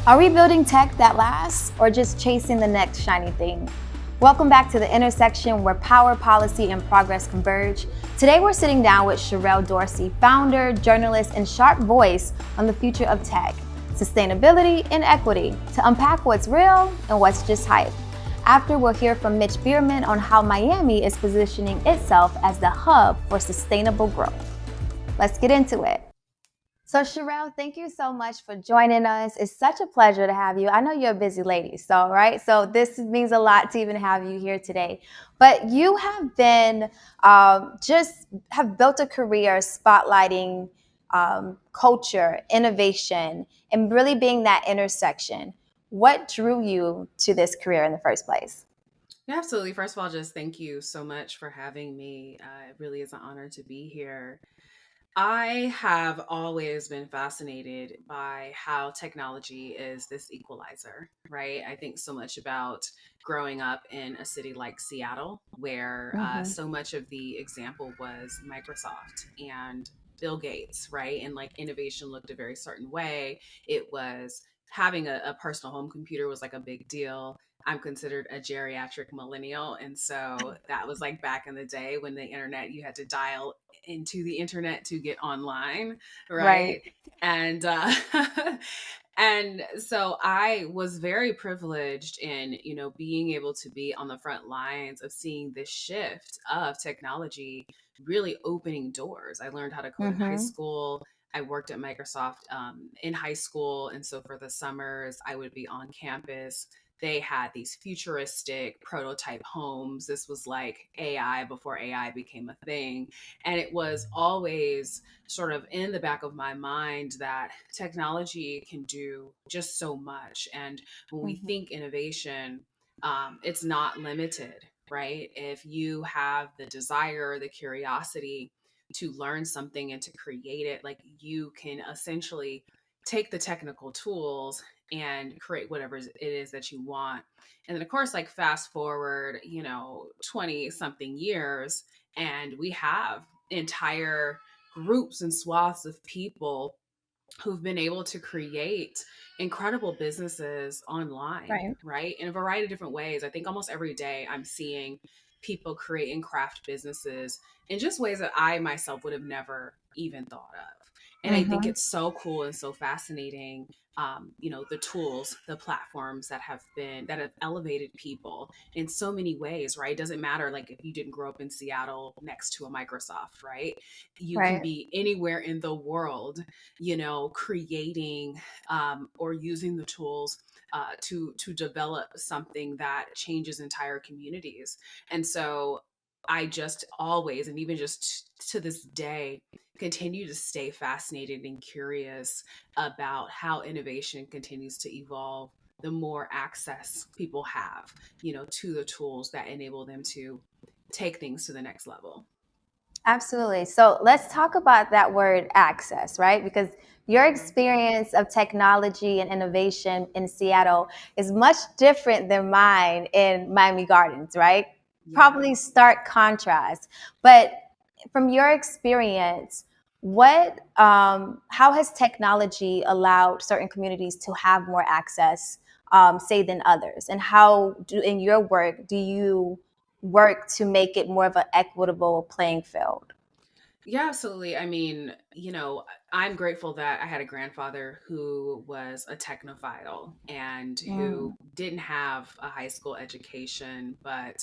Are we building tech that lasts or just chasing the next shiny thing? Welcome back to the intersection where power, policy, and progress converge. Today we're sitting down with Sherrell Dorsey, founder, journalist, and sharp voice on the future of tech, sustainability, and equity, to unpack what's real and what's just hype. After, we'll hear from Mitchell Bierman on how Miami is positioning itself as the hub for sustainable growth. Let's get into it. So Sherrell, thank you so much for joining us. It's such a pleasure to have you. I know you're a busy lady, so this means a lot to even have you here today. But you have been just have built a career spotlighting culture, innovation, and really being that intersection. What drew you to this career in the first place? Yeah, absolutely. First of all, just thank you so much for having me. It really is an honor to be here. I have always been fascinated by how technology is this equalizer, right? I think so much about growing up in a city like Seattle, where Mm-hmm. so much of the example was Microsoft and Bill Gates, right? And like innovation looked a very certain way. It was having a personal home computer was like a big deal. I'm considered a geriatric millennial. And so that was like back in the day when the internet, you had to dial into the internet to get online, Right. right? And and so I was very privileged in, being able to be on the front lines of seeing this shift of technology really opening doors. I learned how to code in high Mm-hmm. school. I worked at Microsoft in high school. And so for the summers, I would be on campus. They had these futuristic prototype homes. This was like AI before AI became a thing. And it was always sort of in the back of my mind that technology can do just so much. And when we Mm-hmm. think innovation, it's not limited, right? If you have the desire, the curiosity to learn something and to create it, like you can essentially take the technical tools and create whatever it is that you want. And then, of course, like fast forward, 20 something years, and we have entire groups and swaths of people who've been able to create incredible businesses online, Right. right? In a variety of different ways. I think almost every day I'm seeing people create and craft businesses in just ways that I myself would have never even thought of. And I think Mm-hmm. it's so cool and so fascinating. The tools, the platforms that have elevated people in so many ways, right? It doesn't matter like if you didn't grow up in Seattle next to a Microsoft, right? You can Right. be anywhere in the world, creating or using the tools to develop something that changes entire communities. And so I just always, and even just to this day, continue to stay fascinated and curious about how innovation continues to evolve the more access people have, to the tools that enable them to take things to the next level. Absolutely. So let's talk about that word access, right? Because your Mhm. experience of technology and innovation in Seattle is much different than mine in Miami Gardens, right? Yeah. Probably stark contrast. But from your experience, how has technology allowed certain communities to have more access, say, than others? And in your work, do you work to make it more of an equitable playing field? Yeah, absolutely. I mean, I'm grateful that I had a grandfather who was a technophile and who Mm. didn't have a high school education, but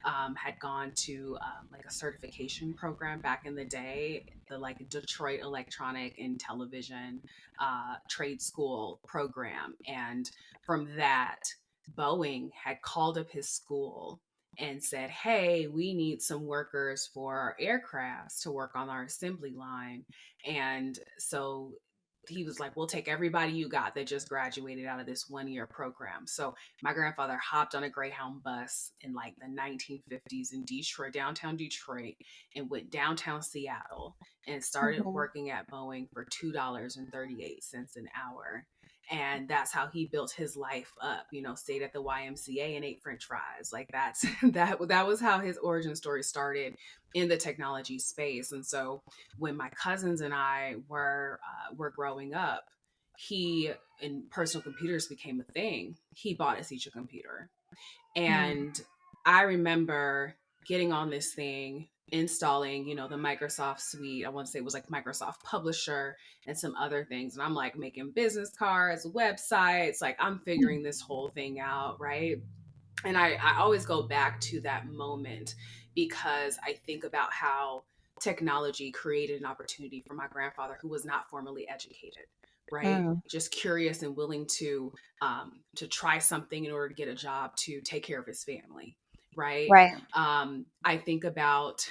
had gone to like a certification program back in the day, the like Detroit Electronic and Television Trade School program. And from that, Boeing had called up his school and said, "Hey, we need some workers for our aircrafts to work on our assembly line." And so he was like, "We'll take everybody you got that just graduated out of this 1 year program." So my grandfather hopped on a Greyhound bus in like the 1950s in Detroit, downtown Detroit, and went downtown Seattle and started Mhm. working at Boeing for $2.38 an hour. And that's how he built his life up, stayed at the YMCA and ate french fries. Like that's that was how his origin story started in the technology space. And so when my cousins and I were growing up, he, and personal computers became a thing, he bought us each a computer. Mm. And I remember getting on this thing, installing, the Microsoft suite. I want to say it was like Microsoft Publisher and some other things. And I'm like making business cards, websites, like I'm figuring this whole thing out, right? And I always go back to that moment because I think about how technology created an opportunity for my grandfather who was not formally educated, right? Mm. Just curious and willing to try something in order to get a job to take care of his family, right? Right. I think about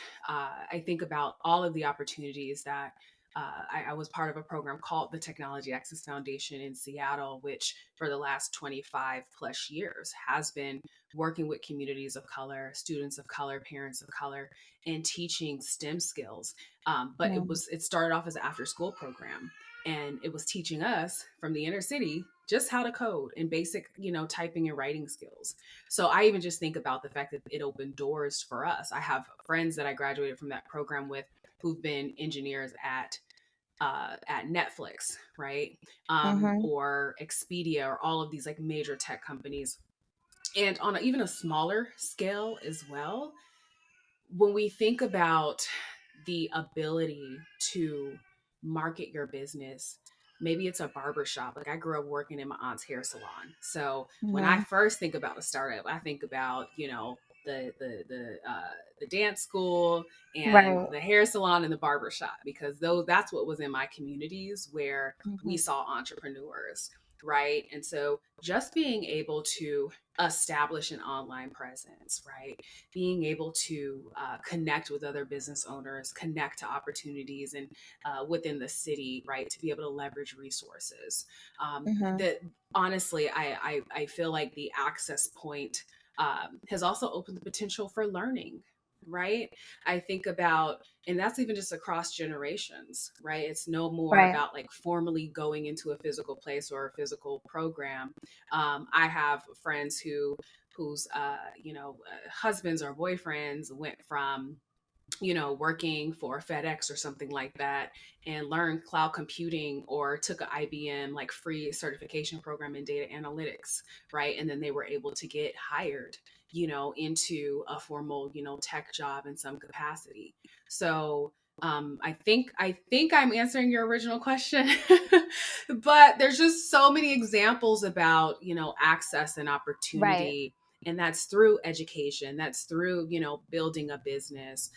all of the opportunities that I was part of a program called the Technology Access Foundation in Seattle, which for the last 25 plus years has been working with communities of color, students of color, parents of color, and teaching STEM skills. But it Mm. was it started off as an after school program, and it was teaching us from the inner city just how to code and basic, typing and writing skills. So I even just think about the fact that it opened doors for us. I have friends that I graduated from that program with who've been engineers at Netflix, right? Mm-hmm. Or Expedia, or all of these like major tech companies. And on even a smaller scale as well, when we think about the ability to market your business, maybe it's a barber shop. Like I grew up working in my aunt's hair salon. So when I Mm-hmm. first think about a startup, I think about, the dance school and Right. the hair salon and the barber shop, because that's what was in my communities where we Mm-hmm. saw entrepreneurs, right? And so just being able to establish an online presence, right? Being able to connect with other business owners, connect to opportunities and within the city, right? To be able to leverage resources. Mm-hmm. That honestly, I feel like the access point has also opened the potential for learning. Right. I think about, and that's even just across generations, right? It's no more Right. about like formally going into a physical place or a physical program. I have friends whose husbands or boyfriends went from working for FedEx or something like that, and learned cloud computing, or took an IBM like free certification program in data analytics, right? And then they were able to get hired, into a formal, tech job in some capacity. So I think I'm answering your original question, but there's just so many examples about, access and Right. opportunity. And that's through education, that's through, building a business,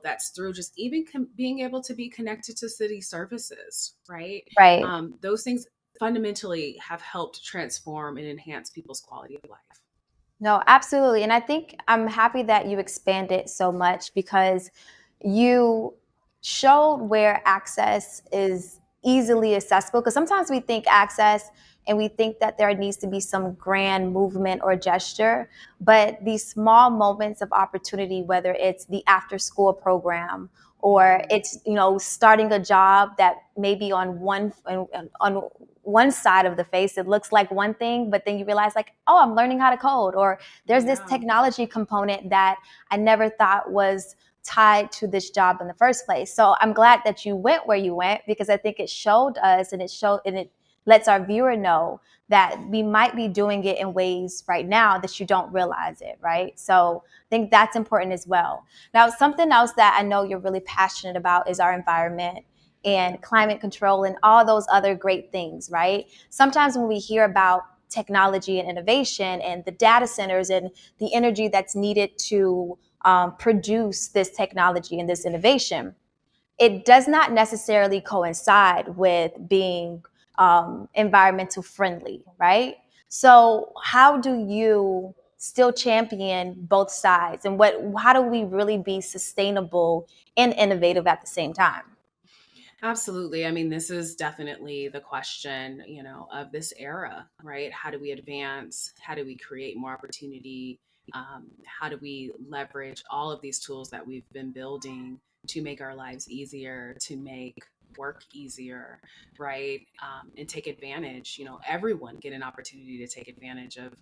that's through just even being able to be connected to city services, right? Right. Those things fundamentally have helped transform and enhance people's quality of life. No, absolutely. And I think I'm happy that you expanded so much because you showed where access is easily accessible. Because sometimes we think access and we think that there needs to be some grand movement or gesture, but these small moments of opportunity, whether it's the after school program or Mm-hmm. it's starting a job that maybe on one side of the face it looks like one thing, but then you realize like, oh, I'm learning how to code, or there's this Yeah. technology component that I never thought was tied to this job in the first place. So I'm glad that you went where you went, because I think it showed us and it lets our viewer know that we might be doing it in ways right now that you don't realize it, right? So I think that's important as well. Now, something else that I know you're really passionate about is our environment and climate control and all those other great things, right? Sometimes when we hear about technology and innovation and the data centers and the energy that's needed to produce this technology and this innovation, it does not necessarily coincide with being environmental friendly, right? So how do you still champion both sides, and how do we really be sustainable and innovative at the same time? Absolutely. I mean, this is definitely the question, of this era, right? How do we advance? How do we create more opportunity? How do we leverage all of these tools that we've been building to make our lives easier, to make work easier, right? And take advantage, everyone get an opportunity to take advantage of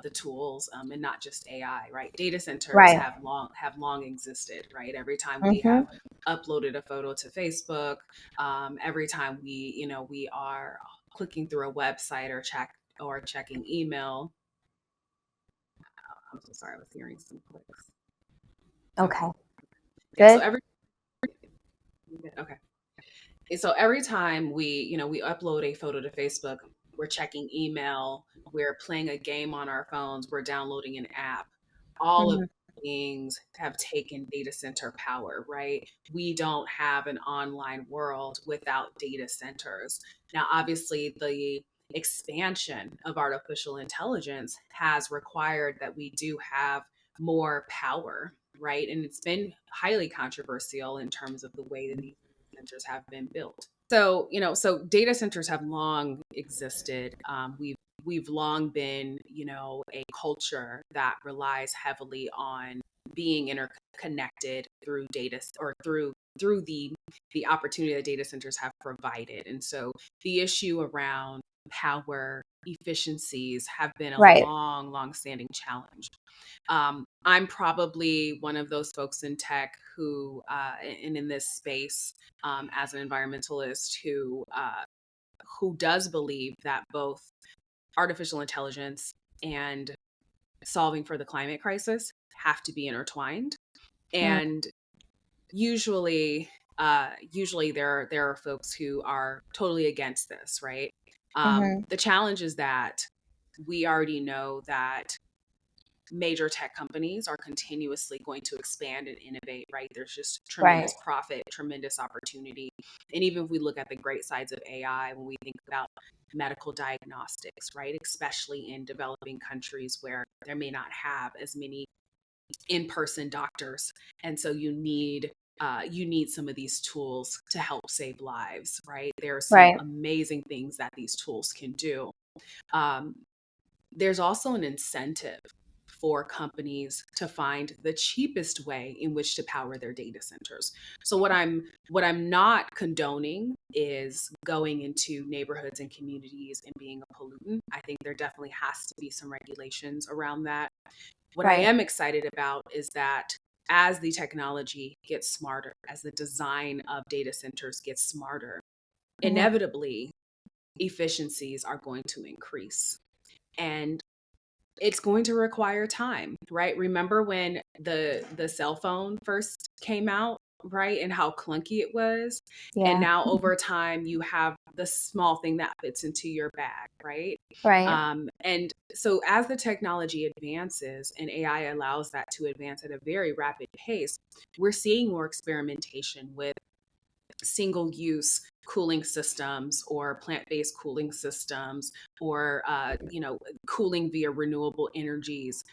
the tools, and not just AI, right? Data centers Right. have long existed, right? Every time we have Mm-hmm. uploaded a photo to Facebook, every time we are clicking through a website or checking email. I'm so sorry, I was hearing some clicks. Okay. Okay. Yeah. Good. Okay. So every time we upload a photo to Facebook, we're checking email, we're playing a game on our phones, we're downloading an app. All of Hmm. things have taken data center power, right? We don't have an online world without data centers. Now, obviously, the expansion of artificial intelligence has required that we do have more power, right? And it's been highly controversial in terms of the way that these centers have been built. So data centers have long existed. We've long been, a culture that relies heavily on being interconnected through data or through the opportunity that data centers have provided. And so the issue around power efficiencies have been a Right. long standing challenge. I'm probably one of those folks in tech who, and in this space, as an environmentalist, who does believe that both artificial intelligence and solving for the climate crisis have to be intertwined. And usually, usually there are folks who are totally against this, right? Mm-hmm. The challenge is that we already know that major tech companies are continuously going to expand and innovate, right? There's just Right. tremendous profit, tremendous opportunity. And even if we look at the great sides of AI, when we think about medical diagnostics, right? Especially in developing countries where there may not have as many in-person doctors. And so you need some of these tools to help save lives, right? There are some Right. amazing things that these tools can do. Um, there's also an incentive for companies to find the cheapest way in which to power their data centers. So what I'm not condoning is going into neighborhoods and communities and being a pollutant. I think there definitely has to be some regulations around that. What I Right. am excited about is that as the technology gets smarter, as the design of data centers gets smarter, Mm-hmm. inevitably efficiencies are going to increase. And it's going to require time, right? Remember when the cell phone first came out, right? And how clunky it was. And Yeah. now over time you have the small thing that fits into your bag, right? Right. And so as the technology advances and AI allows that to advance at a very rapid pace, we're seeing more experimentation with single use cooling systems or plant-based cooling systems or cooling via renewable energies.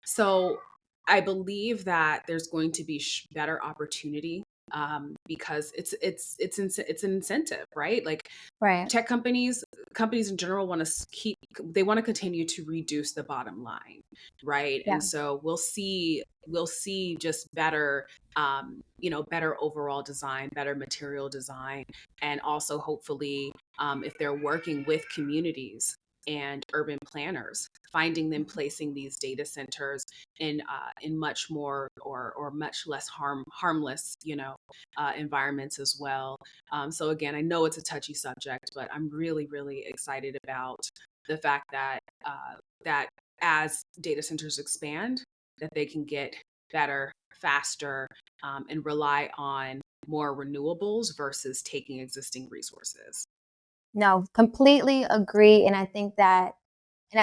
So I believe that there's going to be better opportunity, because it's an incentive, right? Like Right. tech companies in general want to continue to reduce the bottom line, right? Yeah. And so we'll see just better, better overall design, better material design, and also hopefully, if they're working with communities and urban planners, finding them placing these data centers in much more or much less harmless environments as well. So again, I know it's a touchy subject, but I'm really excited about the fact that as data centers expand, that they can get better, faster, and rely on more renewables versus taking existing resources. No, completely agree. And I think that,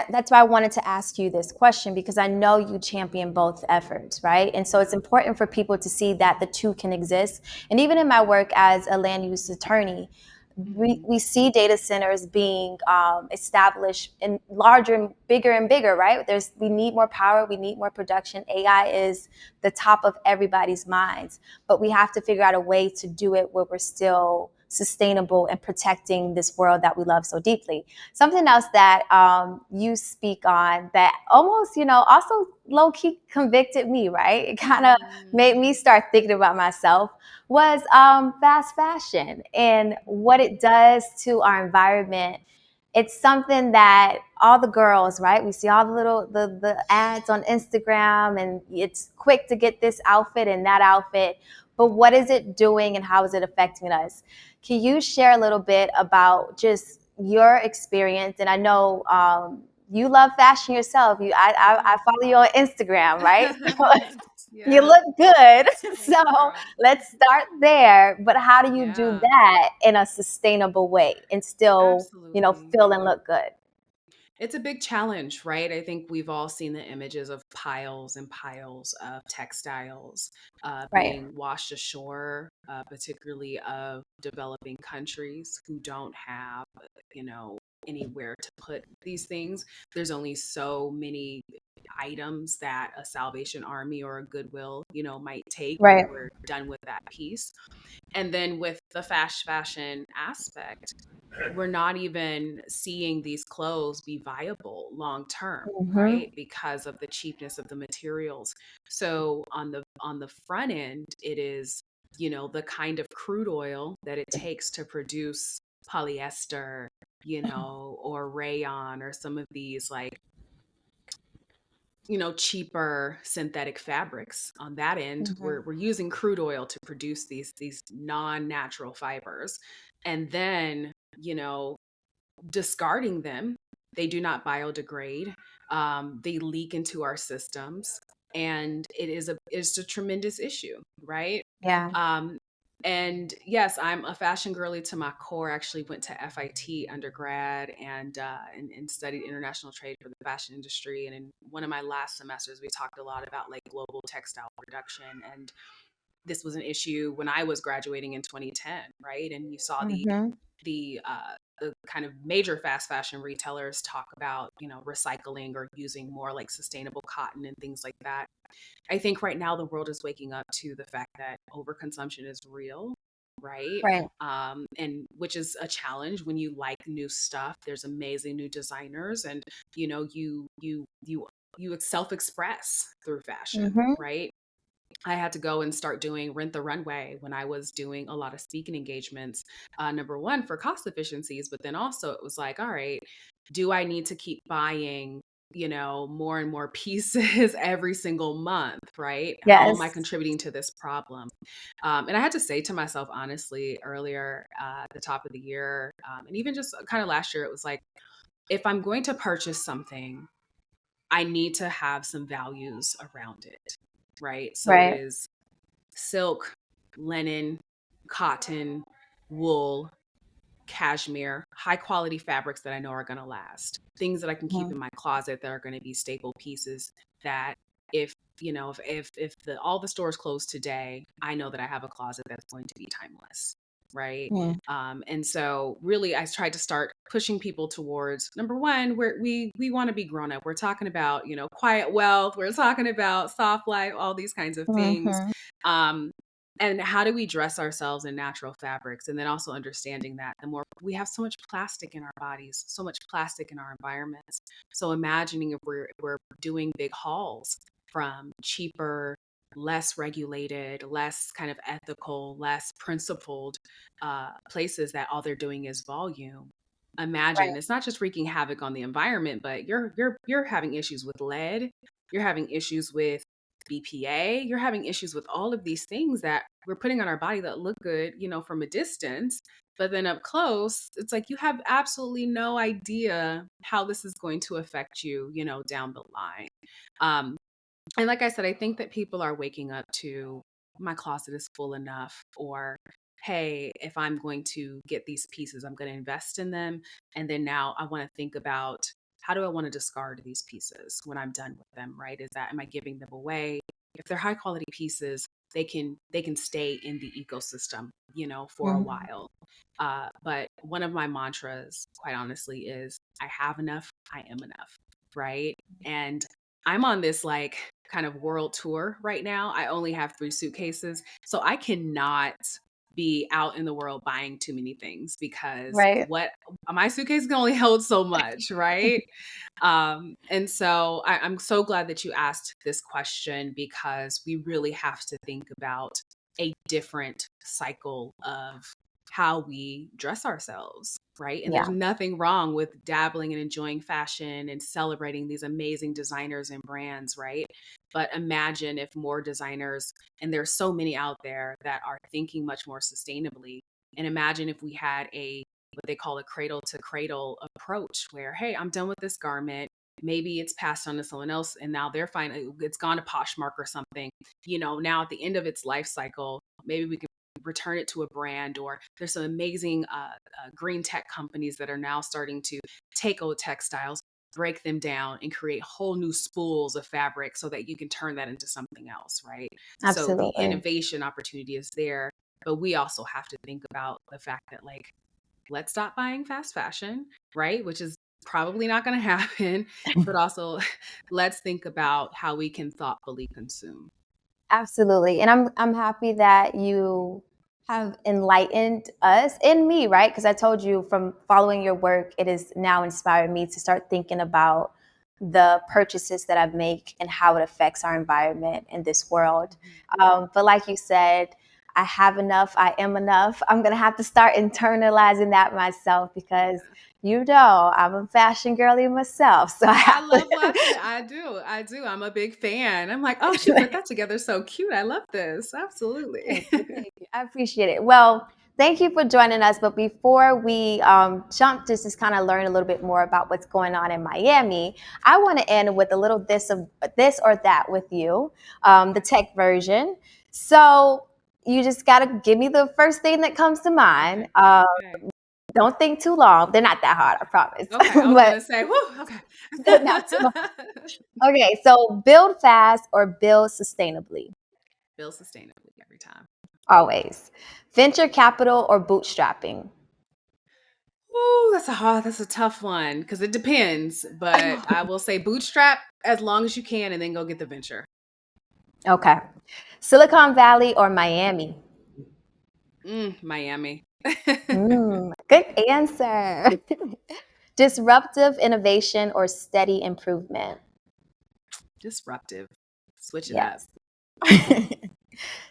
that's why I wanted to ask you this question, because I know you champion both efforts, right? And so it's important for people to see that the two can exist. And even in my work as a land use attorney, Mhm. we see data centers being established in larger and bigger, right? We need more power, we need more production. AI is the top of everybody's minds, but we have to figure out a way to do it where we're still sustainable and protecting this world that we love so deeply. Something else that you speak on that almost, also low key convicted me, right? It kind of made Mm. me start thinking about myself, was fast fashion and what it does to our environment. It's something that all the girls, right? We see all the ads on Instagram, and it's quick to get this outfit and that outfit. but what is it doing and how is it affecting us? Can you share a little bit about just your experience? And I know you love fashion yourself. I follow you on Instagram, right? You Yeah. look good. So Thanks, girl. let's start there. But how do you do Yeah, that in a sustainable way and still, absolutely. feel and look good? It's a big challenge, right? I think we've all seen the images of piles and piles of textiles Right. being washed ashore, particularly of developing countries who don't have, you know, anywhere to put these things. There's only so many items that a Salvation Army or a Goodwill, might take when Right. we're done with that piece. And then with the fast fashion aspect, we're not even seeing these clothes be viable long term, Mm-hmm. right? Because of the cheapness of the materials. So on the front end, it is, the kind of crude oil that it takes to produce polyester, or rayon or some of these like, cheaper synthetic fabrics. On that end, Mm-hmm. we're using crude oil to produce these non-natural fibers. And then, discarding them. They do not biodegrade. They leak into our systems, and it's a tremendous issue, right? Yeah. Um, and yes, I'm a fashion girly to my core. Actually, went to FIT undergrad and studied international trade for the fashion industry. And in one of my last semesters, we talked a lot about like global textile production, and this was an issue when I was graduating in 2010, right? And you saw Mm-hmm. the kind of major fast fashion retailers talk about, recycling or using more like sustainable cotton and things like that. I think right now the world is waking up to the fact that overconsumption is real, right? Right. And which is a challenge when you like new stuff. There's amazing new designers, and you self-express through fashion, Mm-hmm. right? I had to go and start doing Rent the Runway when I was doing a lot of speaking engagements. Number one, for cost efficiencies, but then also it was like, all right, do I need to keep buying, more and more pieces every single month, right? How am I Yes. contributing to this problem? And I had to say to myself, honestly, earlier at the top of the year, and even just kind of last year, it was like, if I'm going to purchase something, I need to have some values around it, right? So it Right. is silk, linen, cotton, wool, cashmere, high quality fabrics that I know are going to last. Things that I can keep Mhm. in my closet that are going to be staple pieces that if if all the stores close today, I know that I have a closet that's going to be timeless, right? Mm. And so really I tried to start pushing people towards number one, where we want to be grown up. We're talking about, quiet wealth, we're talking about soft life, all these kinds of things. Mhm. Um, and how do we dress ourselves in natural fabrics? And then also understanding that the more we have so much plastic in our bodies, so much plastic in our environments. So imagining if we're doing big hauls from cheaper, less regulated, less kind of ethical, less principled places that all they're doing is volume. Imagine Right. it's not just wreaking havoc on the environment, but you're having issues with lead, you're having issues with BPA, you're having issues with all of these things that we're putting on our body that look good, from a distance, but then up close, it's like you have absolutely no idea how this is going to affect you, down the line. Um, and like I said, I think that people are waking up to my closet is full enough, or hey, if I'm going to get these pieces, I'm going to invest in them. And then now I want to think about how do I want to discard these pieces when I'm done with them, right? Am I giving them away? If they're high quality pieces, they can stay in the ecosystem, for a Mhm. while. But one of my mantras, quite honestly, is I have enough, I am enough, right? And I'm on this like kind of world tour right now. I only have 3 suitcases. So I cannot be out in the world buying too many things because Right. what my suitcase can only hold so much, right? And so I'm so glad that you asked this question because we really have to think about a different cycle of how we dress ourselves, right? And there's Yeah. nothing wrong with dabbling and enjoying fashion and celebrating these amazing designers and brands, right? But imagine if more designers, and there's so many out there that are thinking much more sustainably. And imagine if we had a what they call a cradle to cradle approach where, hey, I'm done with this garment. Maybe it's passed on to someone else and now they're fine. It's gone to Poshmark or something. Now at the end of its life cycle, maybe we can return it to a brand, or there's some amazing green tech companies that are now starting to take old textiles, break them down, and create whole new spools of fabric so that you can turn that into something else, right? So the Absolutely. innovation opportunity is there, but we also have to think about the fact that, like, let's stop buying fast fashion, right? Which is probably not going to happen, but also let's think about how we can thoughtfully consume. Absolutely. And I'm happy that you have enlightened us and me, right? Because I told you from following your work, it has now inspired me to start thinking about the purchases that I make and how it affects our environment in this world. Mhm. But like you said, I have enough, I am enough. I'm going to have to start internalizing that myself because I'm a fashion girly myself. So I I have love watching it. I do. I do. I'm a big fan. I'm like, oh, she put to. that together so cute. I love this. Absolutely. Thank you. Thank you. I appreciate it. Well, thank you for joining us. But before we jump to just kind of learn a little bit more about what's going on in Miami, I want to end with a little this or that with you, the Okay. tech version. So you just got to give me the first thing that comes to mind. Okay. Okay. Don't think too long. They're not that hard, I promise. Okay. I was But gonna say, whoo, okay. they're not too long. Okay, so build fast or build sustainably, Build sustainably every time. always. Venture capital or bootstrapping. Ooh, that's a tough one because it depends. But I will say bootstrap as long as you can, and then go get the venture. Okay. Silicon Valley or Miami? Miami. Good answer. Disruptive innovation or steady improvement? Disruptive. Switch it up. Yes.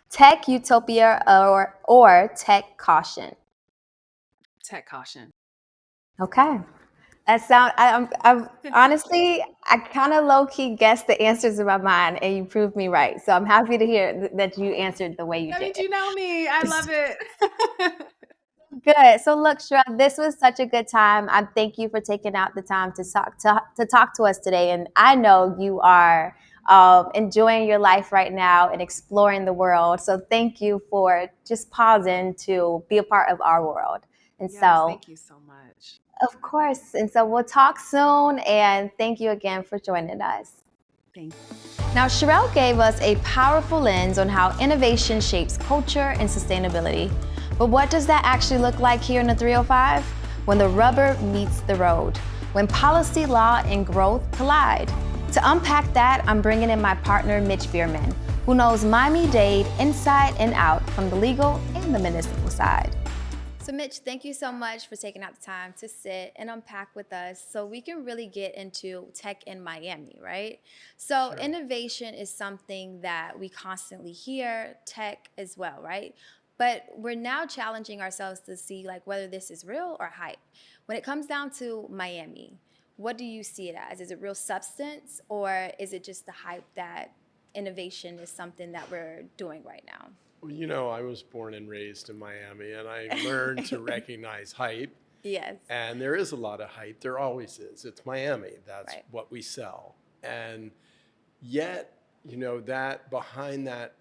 Tech utopia or tech caution? Tech caution. Okay. That sound. I'm honestly, I kind of low key guessed the answers in my mind, and you proved me right. So I'm happy to hear that you answered the way you That did. means you know me. I love it. Good. So look, Sherrell, this was such a good time. I thank you for taking out the time to talk to us today. And I know you are enjoying your life right now and exploring the world. So thank you for just pausing to be a part of our world. And Yes, so, thank you so much. of course, and so we'll talk soon. And thank you again for joining us. Thank Now, Sherrell gave us a powerful lens on how innovation shapes culture and sustainability. But what does that actually look like here in the 305? When the rubber meets the road, when policy, law, and growth collide. To unpack that, I'm bringing in my partner, Mitch Bierman, who knows Miami-Dade inside and out from the legal and the municipal side. So, Mitch, thank you so much for taking out the time to sit and unpack with us so we can really get into tech in Miami, right? So, Sure. innovation is something that we constantly hear, tech as well, right? But we're now challenging ourselves to see like whether this is real or hype. When it comes down to Miami, what do you see it as? Is it real substance or is it just the hype that innovation is something that we're doing right now? Well, I was born and raised in Miami, and I learned to recognize hype. Yes, And there is a lot of hype. There always is. It's Miami. That's right. what we sell. And yet, that behind that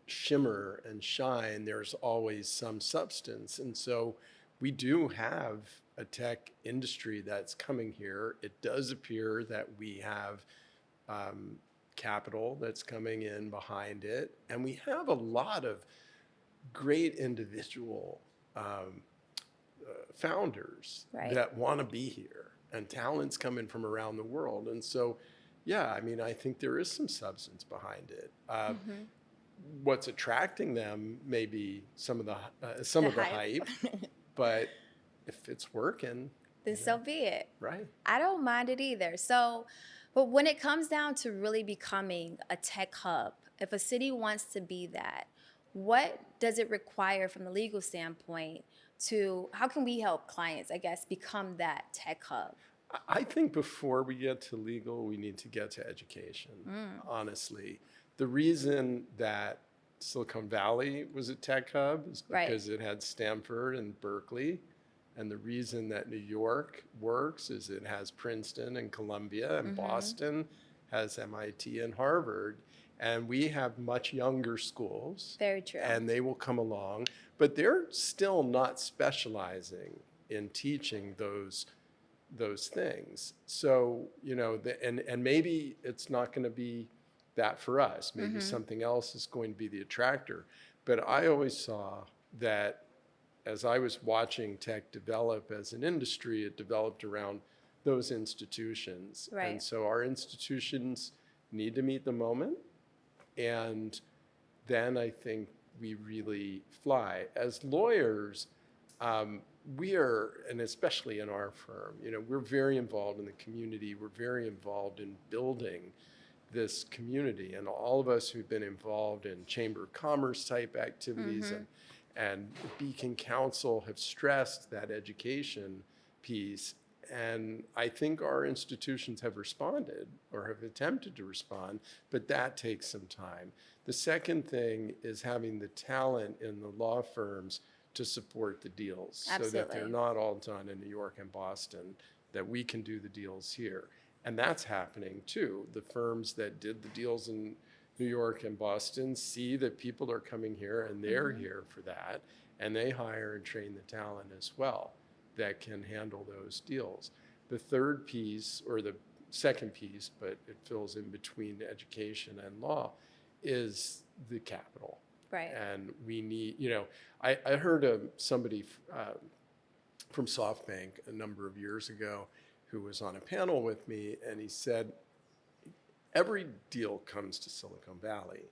shimmer and shine, there's always some substance. And so we do have a tech industry that's coming here. It does appear that we have um, capital that's coming in behind it. And we have a lot of great individual um, founders Right. that want to be here and talents coming from around the world. And so, yeah, I mean, I think there is some substance behind it. Mm-hmm. What's attracting them may be some The of the hype. hype, but if it's working, Then so be it. right? I don't mind it either. So, but when it comes down to really becoming a tech hub, if a city wants to be that, what does it require from the legal standpoint to, how can we help clients, I guess, become that tech hub? I think before we get to legal, we need to get to education, honestly. The reason that Silicon Valley was a tech hub is Right. because it had Stanford and Berkeley. And the reason that New York works is it has Princeton and Columbia, and Boston has MIT and Harvard. And we have much younger schools. Very true. And they will come along, but they're still not specializing in teaching those things. So, and maybe it's not going to be that for us. Maybe something else is going to be the attractor. But I always saw that as I was watching tech develop as an industry, it developed around those institutions. Right. And so our institutions need to meet the moment. And then I think we really fly. As lawyers, we are, and especially in our firm, we're very involved in the community. We're very involved in building this community. And all of us who've been involved in Chamber of Commerce type activities and Beacon Council have stressed that education piece. And I think our institutions have responded or have attempted to respond, but that takes some time. The second thing is having the talent in the law firms to support the deals. Absolutely. So that they're not all done in New York and Boston, that we can do the deals here. And that's happening too. The firms that did the deals in New York and Boston see that people are coming here and they're here for that, and they hire and train the talent as well that can handle those deals. The third piece, or the second piece, but it fills in between education and law, is the capital. Right. And we need, I heard somebody from SoftBank a number of years ago who was on a panel with me, and he said, every deal comes to Silicon Valley.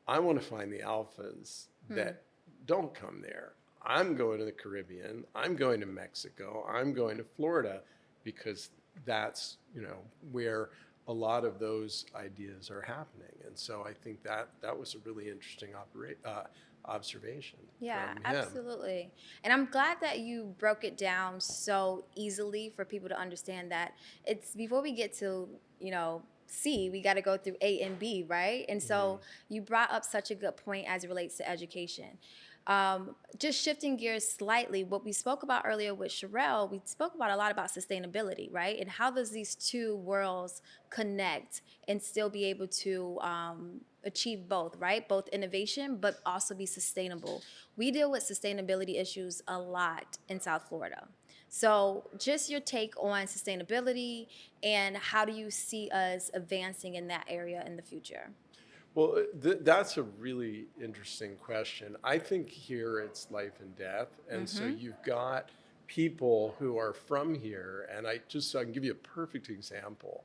I want to find the alphas that don't come there. I'm going to the Caribbean, I'm going to Mexico, I'm going to Florida, because that's, where a lot of those ideas are happening. And so I think that was a really interesting observation. Yeah, from him. absolutely. And I'm glad that you broke it down so easily for people to understand that it's before we get to, C, we got to go through A and B, right? And so you brought up such a good point as it relates to education. Just shifting gears slightly, what we spoke about earlier with Sherrell, we spoke about a lot about sustainability, right? And how does these two worlds connect and still be able to achieve both, right? Both innovation, but also be sustainable. We deal with sustainability issues a lot in South Florida. So just your take on sustainability and how do you see us advancing in that area in the future? Well, that's a really interesting question. I think here it's life and death. And so you've got people who are from here, and so I can give you a perfect example.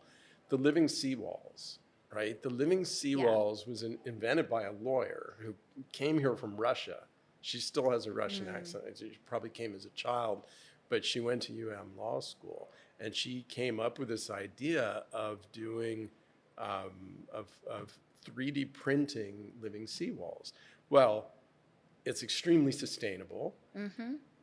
The living seawalls, right? The living seawalls was invented by a lawyer who came here from Russia. She still has a Russian accent. She probably came as a child, but she went to Law School. And she came up with this idea of doing, of 3D printing living seawalls. Well, it's extremely sustainable.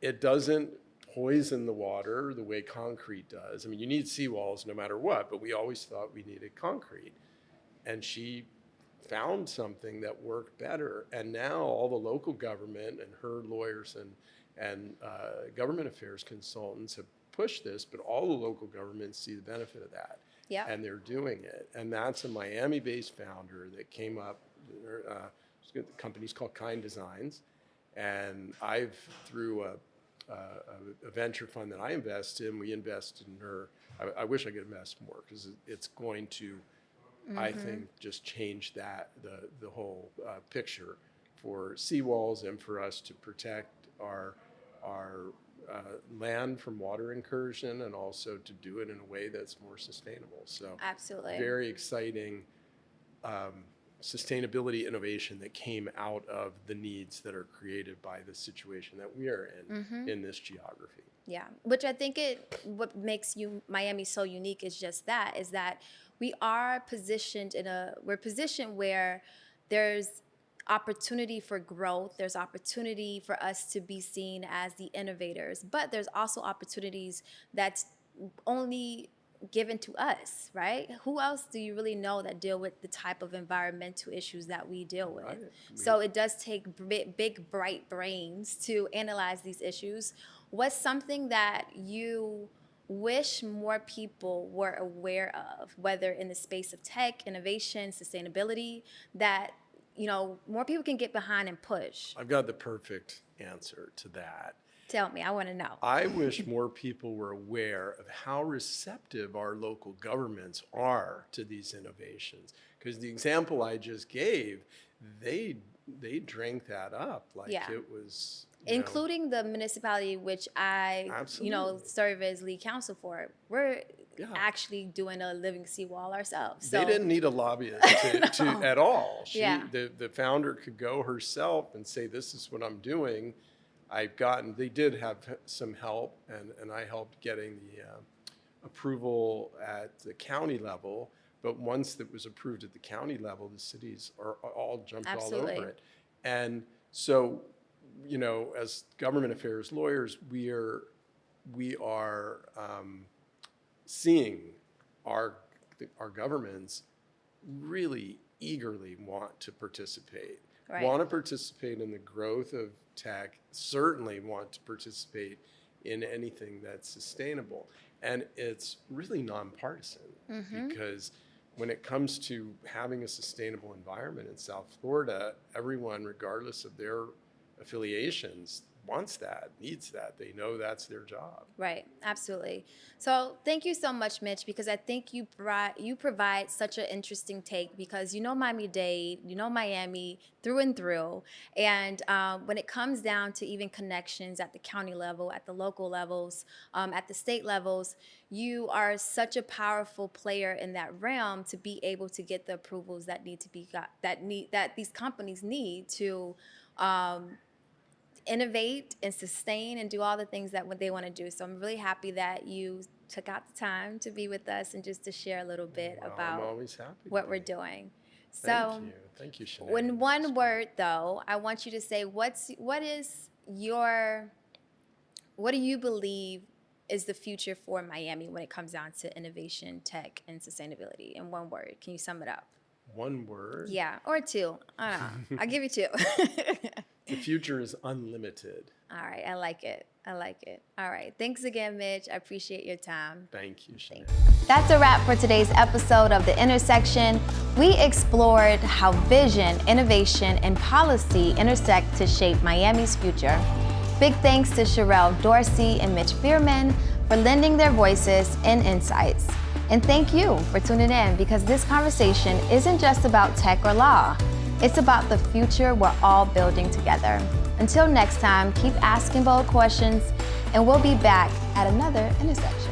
It doesn't poison the water the way concrete does. I mean, you need seawalls no matter what, but we always thought we needed concrete. And she found something that worked better. And now all the local government and her lawyers and government affairs consultants have pushed this, but all the local governments see the benefit of that. Yeah. And they're doing it. And that's a Miami-based founder that came up. The company's called Kind Designs. And I've, through a venture fund that I invest in, we invest in her. I wish I could invest more because it's going to, I think, just change the whole picture for seawalls and for us to protect our land from water incursion, and also to do it in a way that's more sustainable. So absolutely, very exciting sustainability innovation that came out of the needs that are created by the situation that we are in this geography. Yeah, which I think what makes Miami so unique is just that, is that we are positioned we're positioned where there's opportunity for growth, there's opportunity for us to be seen as the innovators, but there's also opportunities that's only given to us, right? Who else do you really know that deal with the type of environmental issues that we deal with? Right. So it does take big, bright brains to analyze these issues. What's something that you wish more people were aware of, whether in the space of tech, innovation, sustainability, that more people can get behind and push? I've got the perfect answer to that. Tell me, I want to know. I wish more people were aware of how receptive our local governments are to these innovations. Because the example I just gave, they drank that up like it was, including the municipality which I, Absolutely. serve as lead counsel for. We're actually doing a living seawall ourselves. So. They didn't need a lobbyist to at all. The founder could go herself and say, this is what I'm doing. They did have some help, and I helped getting the approval at the county level. But once that was approved at the county level, the cities are all jumped all over it. And so, as government affairs lawyers, we are seeing our governments really eagerly want to participate. Right. Want to participate in the growth of tech, certainly want to participate in anything that's sustainable. And it's really nonpartisan because when it comes to having a sustainable environment in South Florida, everyone, regardless of their affiliations, wants that, needs that. They know that's their job. Right, absolutely. So thank you so much, Mitch, because I think you provide such an interesting take, because Miami-Dade, Miami through and through. And when it comes down to even connections at the county level, at the local levels, at the state levels, you are such a powerful player in that realm to be able to get the approvals that need to be got, that these companies need to innovate and sustain and do all the things that they want to do. So I'm really happy that you took out the time to be with us and just to share a little bit about what we're doing. So Thank you, Chanae. In one word, though, I want you to say what do you believe is the future for Miami when it comes down to innovation, tech, and sustainability? In one word, can you sum it up? One word? Yeah, or two. I don't know. I'll give you two. The future is unlimited. All right, I like it. All right, thanks again, Mitch. I appreciate your time. Thank you, Chanae. That's a wrap for today's episode of The Intersection. We explored how vision, innovation, and policy intersect to shape Miami's future. Big thanks to Sherrell Dorsey and Mitch Bierman for lending their voices and insights. And thank you for tuning in, because this conversation isn't just about tech or law. It's about the future we're all building together. Until next time, keep asking bold questions, and we'll be back at another intersection.